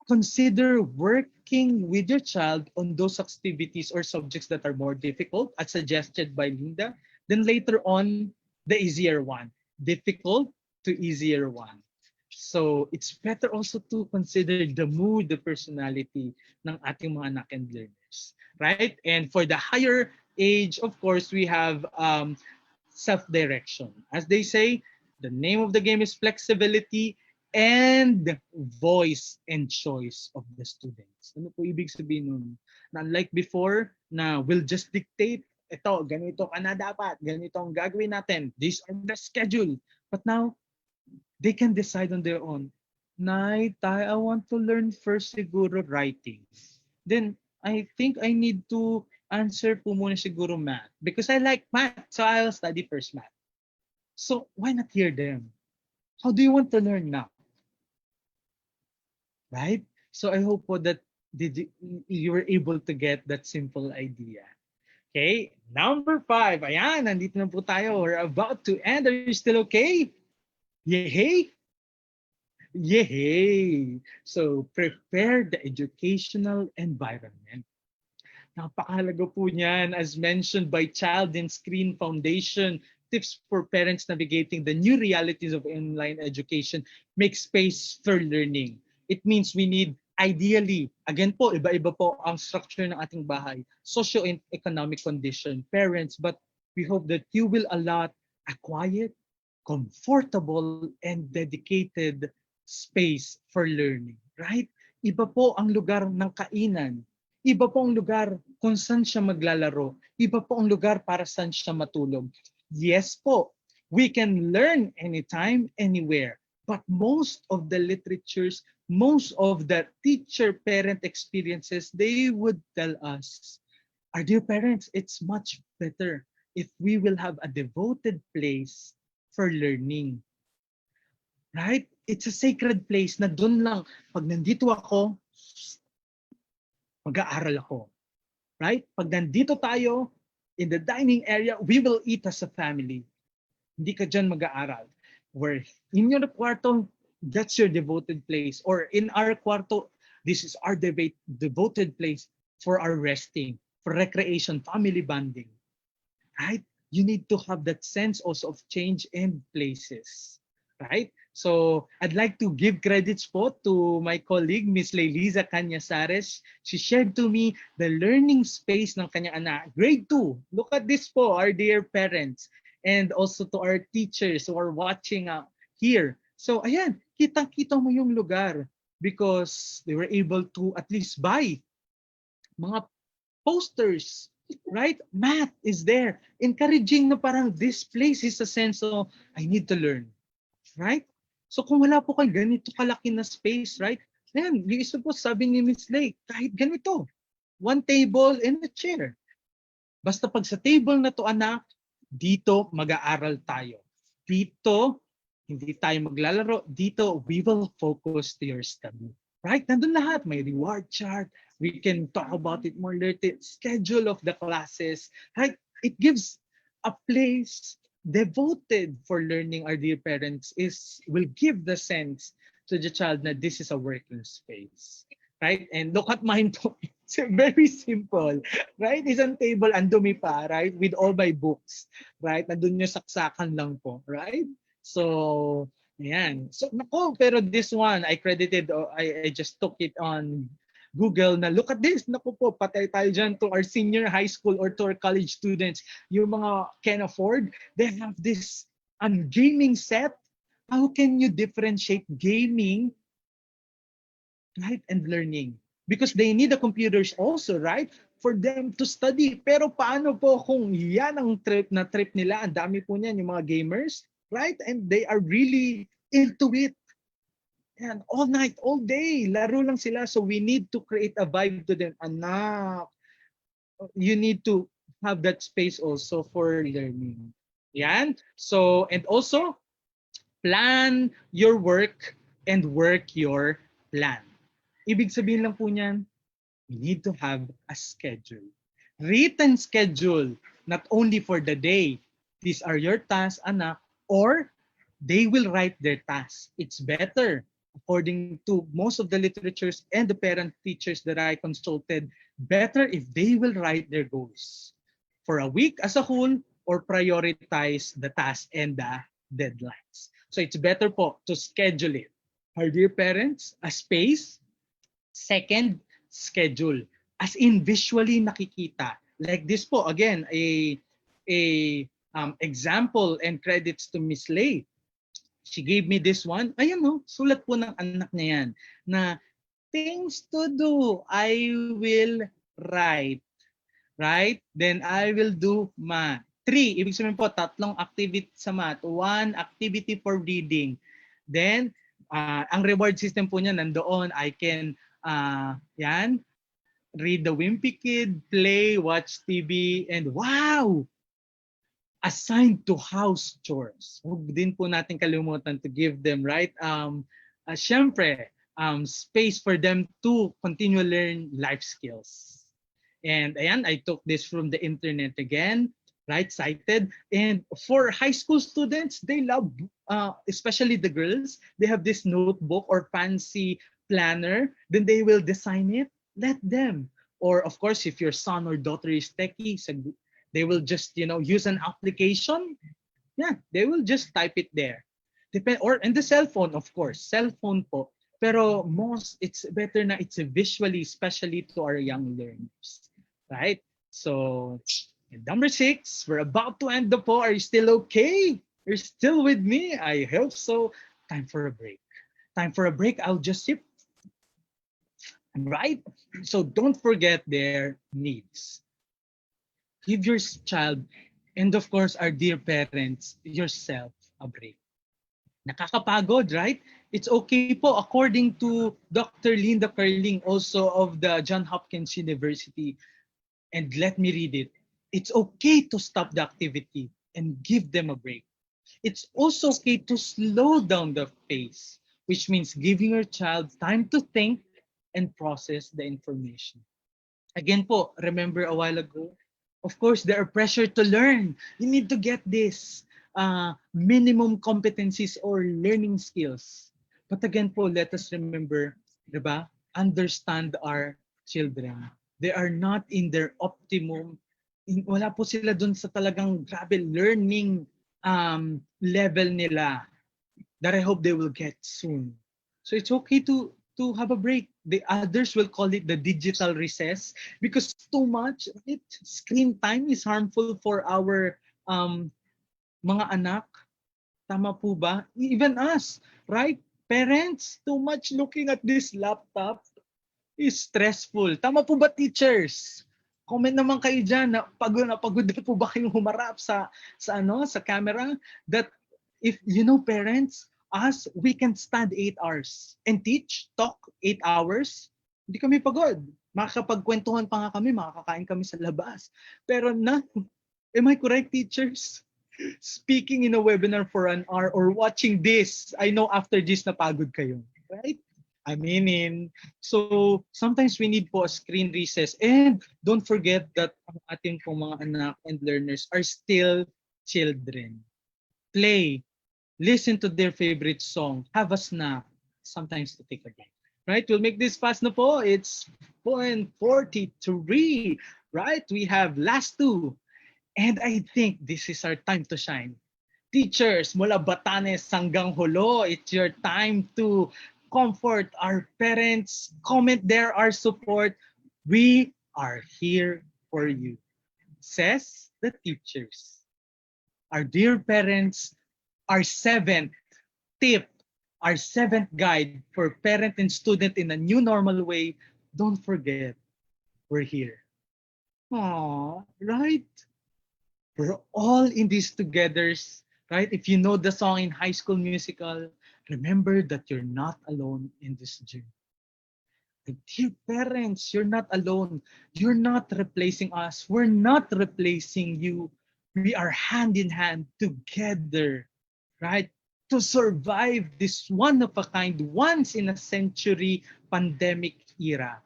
consider working with your child on those activities or subjects that are more difficult, as suggested by Linda. Then later on, the easier one. Difficult to easier one. So it's better also to consider the mood, the personality ng ating mga anak and learners. Right? And for the higher age, of course, we have self-direction. As they say, the name of the game is flexibility and voice and choice of the students. Ano po ibig sabihin nun? Na unlike before, na we'll just dictate, ito, ganito ka na dapat, ganito ang gagawin natin, these are the schedule. But now, they can decide on their own. Nay, I want to learn first siguro writing. Then, I think I need to answer po muna siguro math. Because I like math, so I'll study first math. So, why not hear them? How do you want to learn now? Right? So I hope po that you were able to get that simple idea. Okay, number 5. Ayan, nandito na po tayo. We're about to end. Are you still okay? Yay! Yay! So prepare the educational environment. Napakahalaga po niyan as mentioned by Child and Screen Foundation. Tips for parents navigating the new realities of online education. Make space for learning. It means we need, ideally, again po, iba-iba po ang structure ng ating bahay, socio-economic condition, parents, but we hope that you will allot a quiet, comfortable, and dedicated space for learning, right? Iba po ang lugar ng kainan. Iba po ang lugar kung saan siya maglalaro. Iba po ang lugar para saan siya matulog. Yes po, We can learn anytime, anywhere. But most of the literatures, most of the teacher-parent experiences, they would tell us, our dear parents, it's much better if we will have a devoted place for learning. Right? It's a sacred place na dun lang, pag nandito ako, mag-aaral ako. Right? Pag nandito tayo, in the dining area, we will eat as a family. Hindi ka dyan mag-aaral. Where in your kwarto, that's your devoted place. Or in our kwarto, this is our devoted place for our resting, for recreation, family bonding. Right? You need to have that sense also of change and places. Right? So I'd like to give credits po to my colleague, Miss Leiliza Canyasares. She shared to me the learning space ng kanyang anak. Grade 2. Look at this po, our dear parents. And also to our teachers who are watching here. So ayan, kitang-kita mo yung lugar because they were able to at least buy mga posters, right? Math is there. Encouraging na parang this place is a sense of, I need to learn, right? So kung wala po kayo ganito kalaki na space, right? Ayan, yung isa po sabi ni Miss Lake, kahit ganito, one table and a chair. Basta pag sa table na to anak, dito mag-aaral tayo. Dito, hindi tayo maglalaro. Dito, we will focus to your study. Right? Nandun lahat. May reward chart. We can talk about it more later. Schedule of the classes. Right? It gives a place devoted for learning, our dear parents, will give the sense to the child that this is a working space. Right? And look at mine po. It's very simple. Right? Isang table, andumi pa, right? With all my books. Right? Nandun yung saksakan lang po. Right? So, ayan. So, nako, pero this one, I credited, I just took it on Google na look at this. Naku po, patay tayo dyan to our senior high school or to our college students. Yung mga can afford, they have this gaming set. How can you differentiate gaming, right, and learning? Because they need the computers also, right? For them to study. Pero paano po kung yan ang trip nila? Ang dami po niyan, yung mga gamers, right? And they are really into it. And all night, all day, laro lang sila. So we need to create a vibe to them. Anak, you need to have that space also for learning. Yan. So, and also, plan your work and work your plan. Ibig sabihin lang po niyan, we need to have a schedule. Written schedule, not only for the day. These are your tasks, anak, or they will write their tasks. It's better, according to most of the literatures and the parent teachers that I consulted, better if they will write their goals for a week as a whole or prioritize the task and the deadlines. So it's better po to schedule it. Our dear parents, a space. Second, schedule. As in visually nakikita. Like this po, again, a example and credits to Miss Lay. She gave me this one. Ayan no, sulat po ng anak niya yan na things to do, I will write. Right? Then I will do math. 3, ibig sabihin po, 3 activity sa math. 1 activity for reading. Then, ang reward system po niya nandoon. I can, read the Wimpy Kid, play, watch TV, and wow! Assigned to house chores. Huwag din po natin kalimutan to give them, right? Syempre, space for them to continue learn life skills. And ayan, I took this from the internet again, right? Cited. And for high school students, they love, especially the girls, they have this notebook or fancy planner. Then they will design it. Let them. Or of course, if your son or daughter is techie, they will just, use an application. Yeah, they will just type it there. Or in the cell phone, of course. Cell phone po. Pero it's better na it's visually, especially to our young learners. Right? So, number 6, we're about to end the poll. Are you still okay? You're still with me? I hope so. Time for a break. Time for a break. I'll just sip. Right? So don't forget their needs. Give your child And of course, our dear parents, yourself a break. Nakakapagod, right? It's okay po, according to Dr. Linda Carling, also of the John Hopkins University. And let me read it. It's okay to stop the activity and give them a break. It's also okay to slow down the pace, which means giving your child time to think and process the information. Again po, remember a while ago, of course, there are pressure to learn. You need to get this minimum competencies or learning skills. But again po, let us remember, di ba? Understand our children. They are not in their optimum. Wala po sila dun sa talagang grabe learning level nila that I hope they will get soon. So it's okay to have a break. The others will call it the digital recess because too much screen time is harmful for our mga anak. Tama po ba? Even us, right? Parents, too much looking at this laptop is stressful. Tama po ba, teachers? Comment naman kayo dyan na pagod na po ba kayong humarap sa camera, that if you know, parents, us, we can stand 8 hours and teach, talk 8 hours. Hindi kami pagod. Makakapagkwentuhan pa nga kami, makakakain kami sa labas. Pero am I correct, teachers? Speaking in a webinar for an hour or watching this, I know after this napagod kayo. Right? I mean, so sometimes we need po a screen recess. And don't forget that ang ating po mga anak and learners are still children. Play, listen to their favorite song, have a snack, sometimes to take a break. Right? We'll make this fast na po. It's 4:43. Right? We have last two. And I think this is our time to shine. Teachers, mula Batanes hanggang Holo, it's your time to comfort our parents, comment there our support. We are here for you, says the teachers. Our dear parents, our seventh tip, our seventh guide for parent and student in a new normal way, don't forget, we're here. Aww, right? We're all in this together, right? If you know the song in High School Musical, remember that you're not alone in this journey. Dear parents, you're not alone. You're not replacing us. We're not replacing you. We are hand in hand together, right? To survive this one of a kind, once in a century pandemic era,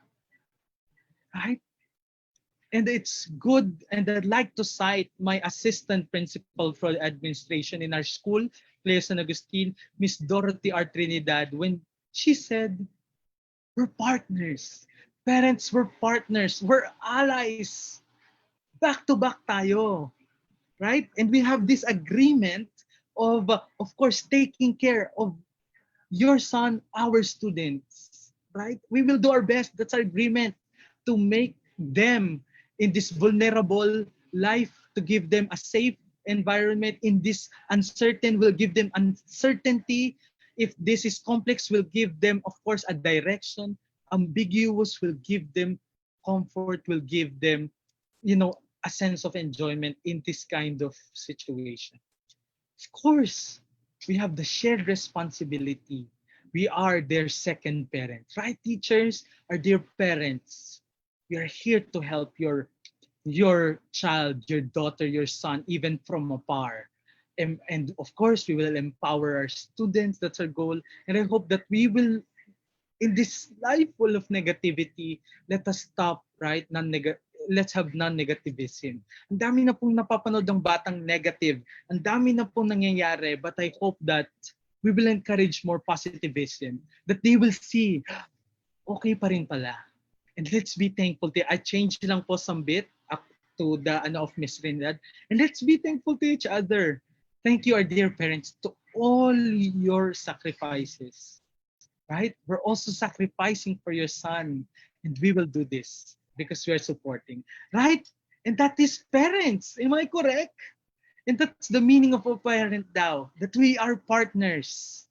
right? And it's good, and I'd like to cite my assistant principal for the administration in our school, Clea San Agustin, Miss Dorothy R. Trinidad, when she said, we're partners. Parents, we're partners. We're allies. Back to back tayo. Right? And we have this agreement of course, taking care of your son, our students. Right? We will do our best. That's our agreement to make them in this vulnerable life, to give them a safe environment. In this uncertain, we'll give them uncertainty. If this is complex, we'll give them, of course, a direction. Ambiguous, will give them comfort, will give them, a sense of enjoyment in this kind of situation. Of course, we have the shared responsibility. We are their second parents, right, teachers? Our dear parents, we are here to help your child, your daughter, your son, even from afar. And of course, we will empower our students. That's our goal. And I hope that we will, in this life full of negativity, let us stop, right? Let's have non-negativism. Ang dami na pong napapanood ng batang negative. Ang dami na pong nangyayari. But I hope that we will encourage more positivism. That they will see, okay pa rin pala. And let's be thankful. I changed lang po some bit up to the of Miss Trinidad. And let's be thankful to each other. Thank you, our dear parents, to all your sacrifices. Right? We're also sacrificing for your son. And we will do this because we are supporting. Right? And that is parents. Am I correct? And that's the meaning of a parent now. That we are partners.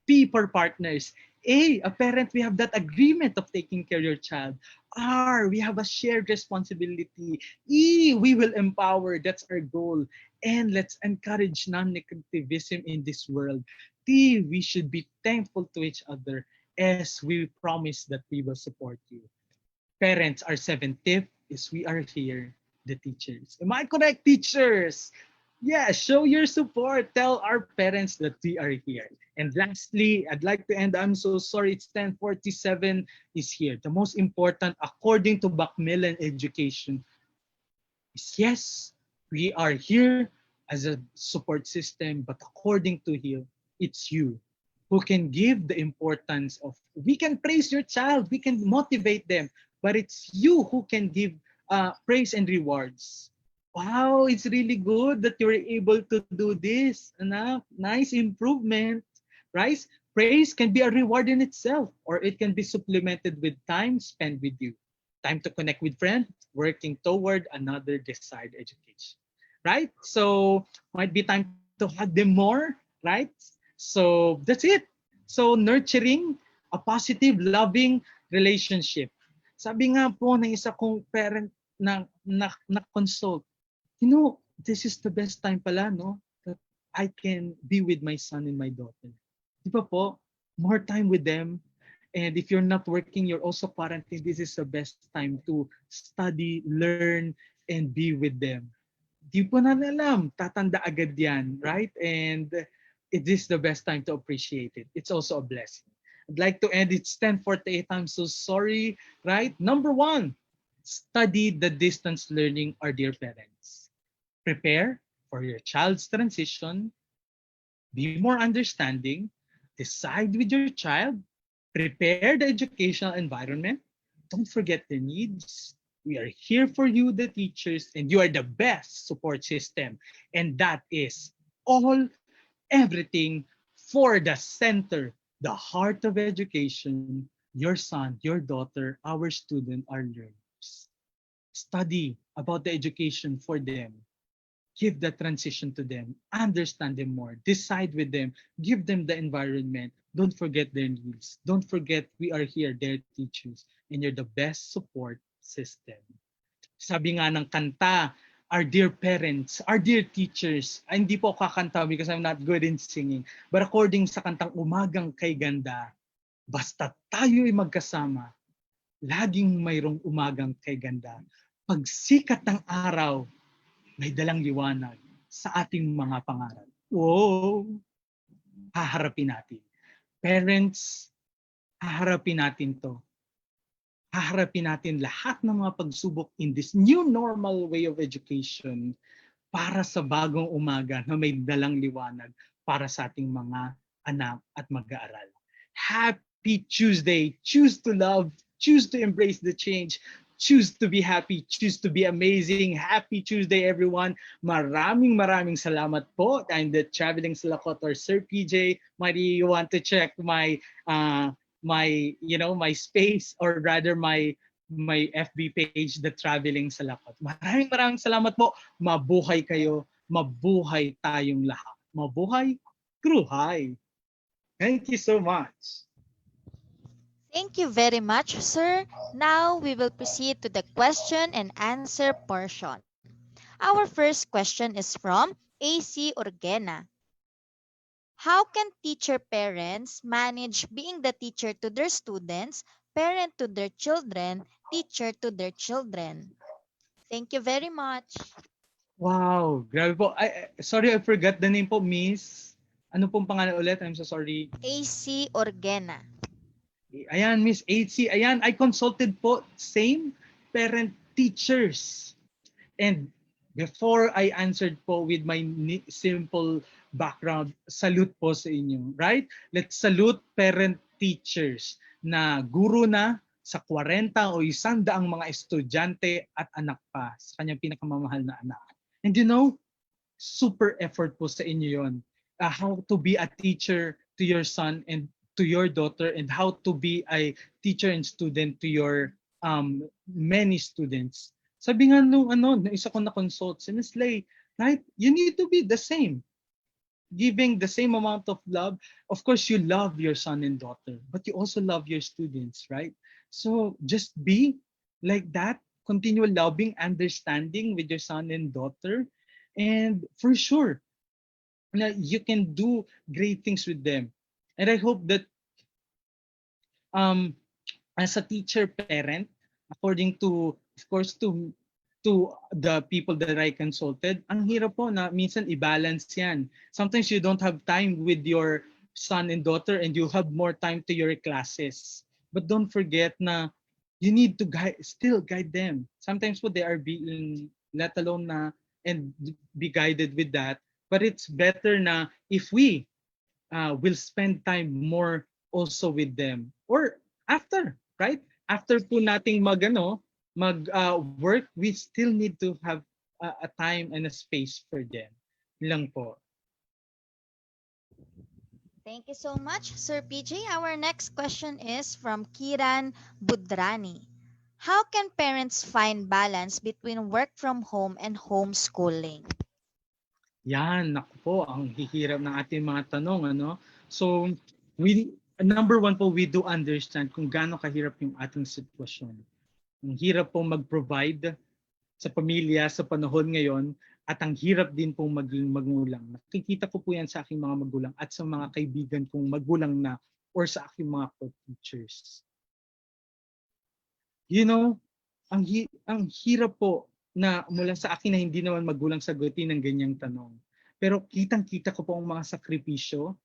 P for partners. A parent, we have that agreement of taking care of your child. R, we have a shared responsibility. E, we will empower. That's our goal. And let's encourage non-negativism in this world. T, we should be thankful to each other. S, we promise that we will support you. Parents, our seventh tip is we are here, the teachers. Am I correct, teachers? Yeah, show your support. Tell our parents that we are here. And lastly, I'd like to end. I'm so sorry, it's 10:47 is here. The most important, according to Macmillan Education, is yes, we are here as a support system, but according to here, it's you who can give the importance of, we can praise your child, we can motivate them, but it's you who can give praise and rewards. Wow, it's really good that you're able to do this. Anak, nice improvement. Right? Praise can be a reward in itself, or it can be supplemented with time spent with you. Time to connect with friends, working toward another desired education. Right? So might be time to hug them more, right? So that's it. So nurturing a positive, loving relationship. Sabi nga po ng isa kong parent na consult, this is the best time pala, no? That I can be with my son and my daughter. Di ba po? More time with them. And if you're not working, you're also quarantined, this is the best time to study, learn, and be with them. Di po na alam, tatanda agad yan, right? And it is the best time to appreciate it. It's also a blessing. I'd like to end, it's 10:48, I'm so sorry, right? Number one, study the distance learning, our dear parents. Prepare for your child's transition, be more understanding, decide with your child, prepare the educational environment, don't forget their needs. We are here for you, the teachers, and you are the best support system. And that is all, everything for the center, the heart of education, your son, your daughter, our student, our learners. Study about the education for them. Give the transition to them, understand them more, decide with them, give them the environment. Don't forget their needs. Don't forget we are here, their teachers, and you're the best support system. Sabi nga ng kanta, our dear parents, our dear teachers, hindi po ako kakanta because I'm not good in singing, but according sa kantang Umagang Kay Ganda, basta tayo'y magkasama, laging mayroong umagang kay ganda. Pagsikat ng araw, may dalang liwanag sa ating mga pangarap. Wow! Haharapin natin. Parents, haharapin natin to. Haharapin natin lahat ng mga pagsubok in this new normal way of education para sa bagong umaga na may dalang liwanag para sa ating mga anak at mag-aaral. Happy Tuesday! Choose to love, choose to embrace the change, choose to be happy, choose to be amazing. Happy Tuesday, everyone. Maraming salamat po. I'm the Traveling Salakotor, Sir PJ. Might you want to check my my space, or rather my FB page, The Traveling Salakot. Maraming salamat po. Mabuhay kayo. Mabuhay tayong lahat. Mabuhay, kruhay. Thank you so much. Thank you very much, sir. Now we will proceed to the question and answer portion. Our first question is from AC Orgena. How can teacher parents manage being the teacher to their students, parent to their children, teacher to their children? Thank you very much. Wow, grabe po. Sorry, I forgot the name po, Miss. Ano pong pangalan ulit? I'm so sorry. AC Orgena. Ayan, Miss AC. Ayan, I consulted po same parent teachers. And before I answered po with my simple background, salute po sa inyo, right? Let's salute parent teachers na guro na sa 40 o 100 mga estudyante at anak pa sa kanyang pinakamamahal na anak. And you know, super effort po sa inyo yon. How to be a teacher to your son and to your daughter, and how to be a teacher and student to your many students. Sabi nga nung isa ko na consult si Ms. Lay, right? You need to be the same. Giving the same amount of love. Of course, you love your son and daughter, but you also love your students, right? So just be like that. Continue loving, understanding with your son and daughter. And for sure, na you can do great things with them. And I hope that um, as a teacher parent, according to, of course, to the people that I consulted, ang hirap po na minsan i-balance yan. Sometimes you don't have time with your son and daughter and you have more time to your classes. But don't forget na you need to still guide them. Sometimes po they are being let alone na and be guided with that. But it's better na if we will spend time more also with them or after, right? After po nating work, we still need to have a time and a space for them. Lang po. Thank you so much, Sir PJ. Our next question is from Kiran Budrani. How can parents find balance between work from home and homeschooling? Yan, naku po, ang hihirap ng ating mga tanong, ano? So, number one po, we do understand kung gaano kahirap yung ating sitwasyon. Ang hirap po mag-provide sa pamilya sa panahon ngayon at ang hirap din pong maging magulang. Nakikita ko po yan sa aking mga magulang at sa mga kaibigan kong magulang na or sa aking mga co-teachers. You know, ang hirap po na mula sa akin na hindi naman magulang sagutin ng ganyang tanong. Pero kitang-kita ko po ang mga sakripisyo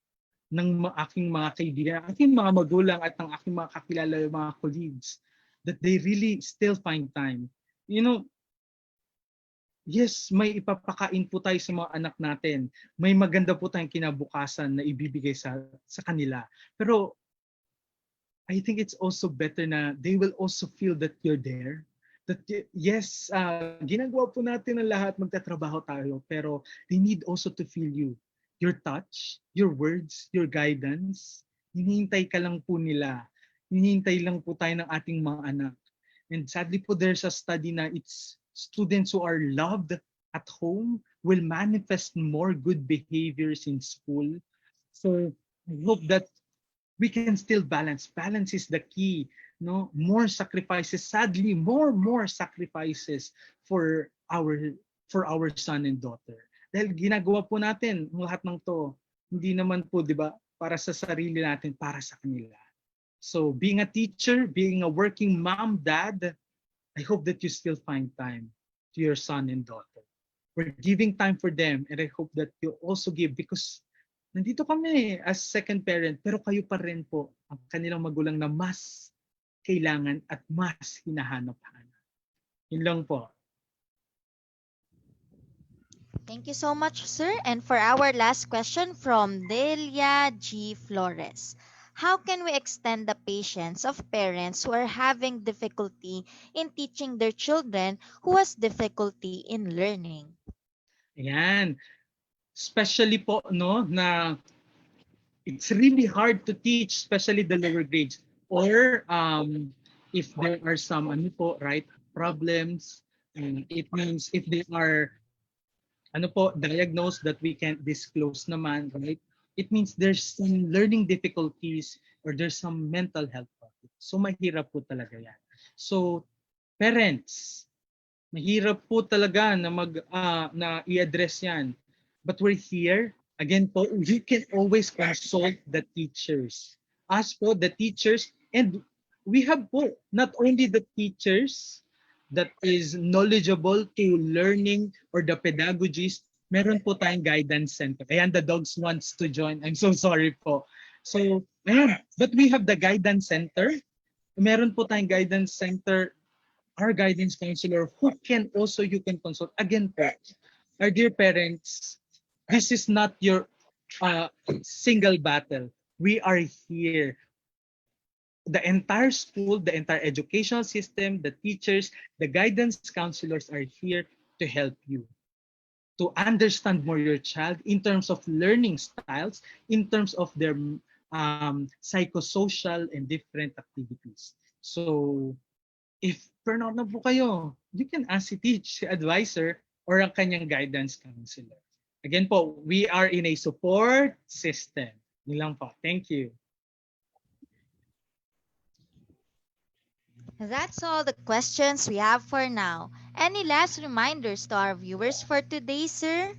ng aking mga kaibigan, aking mga magulang at ng aking mga kakilala, mga colleagues, that they really still find time. You know, yes, may ipapakain po tayo sa mga anak natin. May maganda po tayong kinabukasan na ibibigay sa kanila. Pero I think it's also better na they will also feel that you're there. That yes, ginagawa po natin ang lahat, magtatrabaho tayo, pero they need also to feel you. Your touch, your words, your guidance. Hinihintay ka lang po nila. Hinihintay lang po tayo ng ating mga anak. And sadly po, there's a study na it's students who are loved at home will manifest more good behaviors in school. So I hope that we can still balance. Balance is the key. No, more sacrifices. Sadly, more sacrifices for our son and daughter. Dahil ginagawa po natin ang lahat ng to. Hindi naman po, di ba, para sa sarili natin, para sa kanila. So being a teacher, being a working mom, dad, I hope that you still find time to your son and daughter. We're giving time for them and I hope that you also give because nandito kami as second parent pero kayo pa rin po ang kanilang magulang na mas kailangan at mas hinahanap-hanap. Yun lang po. Thank you so much, sir. And for our last question from Delia G. Flores. How can we extend the patience of parents who are having difficulty in teaching their children who has difficulty in learning? Ayan. Especially po no na it's really hard to teach, especially the lower grades. Or if there are some right problems, it means if they are diagnosed that we can't disclose naman, right? It means there's some learning difficulties or there's some mental health problems. So mahirap po talaga yan. So parents, mahirap po talaga na na i-address yan. But we're here. Again po, you can always consult the teachers. Ask po the teachers and we have po not only the teachers that is knowledgeable to learning or the pedagogies, meron po tayong guidance center. Ayan, the dogs wants to join. I'm so sorry po. So, ayan, but we have the guidance center. Meron po tayong guidance center, our guidance counselor who can also, you can consult. Again po, our dear parents, this is not your single battle. We are here. The entire school, the entire educational system, the teachers, the guidance counselors are here to help you to understand more your child in terms of learning styles, in terms of their psychosocial and different activities. So, if burnout na po kayo, you can ask si teach, si advisor, or ang kanyang guidance counselor. Again po, we are in a support system. Yun lang po. Thank you. That's all the questions we have for now. Any last reminders to our viewers for today, sir?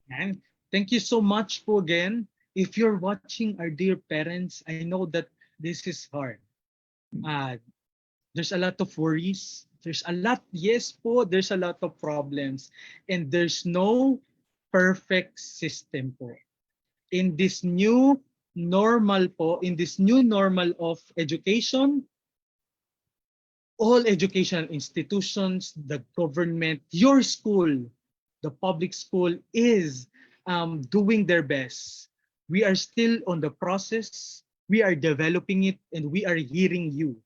And thank you so much po again. If you're watching our dear parents, I know that this is hard. Uh, there's a lot of worries. There's a lot, yes po, there's a lot of problems. And there's no perfect system po. In this new normal po, in this new normal of education, all educational institutions, the government, your school, the public school is doing their best. We are still on the process. We are developing it and we are hearing you.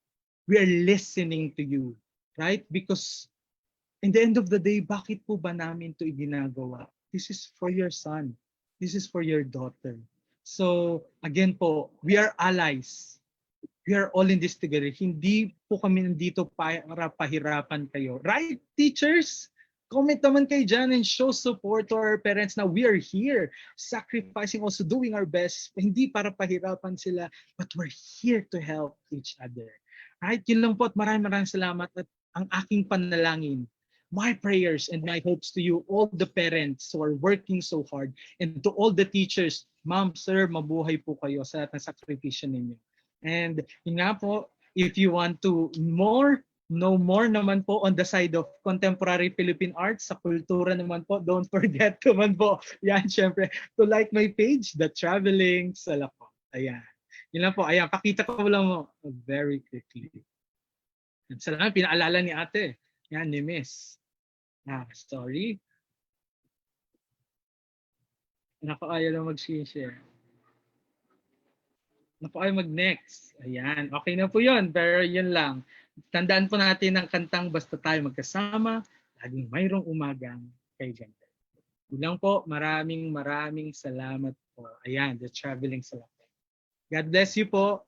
We are listening to you, right? Because in the end of the day, bakit po ba namin to ginagawa? This is for your son. This is for your daughter. So again po, we are allies. We are all in this together. Hindi po kami nandito para pahirapan kayo. Right, teachers? Comment naman kayo dyan and show support to our parents na we are here, sacrificing, also doing our best. Hindi para pahirapan sila, but we're here to help each other. Right? Yun lang po at maraming salamat at ang aking panalangin, my prayers and my hopes to you, all the parents who are working so hard, and to all the teachers, ma'am, sir, mabuhay po kayo sa lahat ng sakripisyo ninyo. And yun nga po, if you want to know more naman po on the side of contemporary Philippine arts, sa kultura naman po, don't forget naman po, yan, syempre, to like my page, The Traveling Salako. Ayan. Yun lang po, ayan, pakita ko lang mo very quickly. Salamat, pinaalala ni ate. Yan, ni Miss. Sorry. Naku, ayaw lang mag-share. Naku, ayaw mag-next. Ayan, okay na po yun. Pero yun lang. Tandaan po natin ang kantang Basta Tayo Magkasama, laging mayroong umagang kay Ganda. Yun lang po, maraming salamat po. Ayan, The Traveling Salako. God bless you po.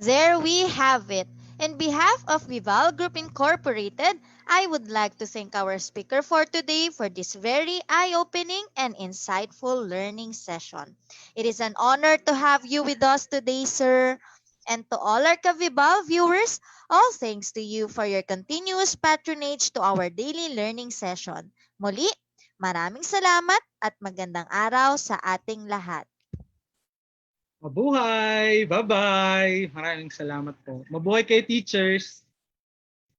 There we have it. In behalf of Vival Group Incorporated, I would like to thank our speaker for today for this very eye-opening and insightful learning session. It is an honor to have you with us today, sir. And to all our Ka-Vival viewers, all thanks to you for your continuous patronage to our daily learning session. Muli, maraming salamat at magandang araw sa ating lahat. Mabuhay! Bye-bye! Maraming salamat po. Mabuhay kayo, teachers!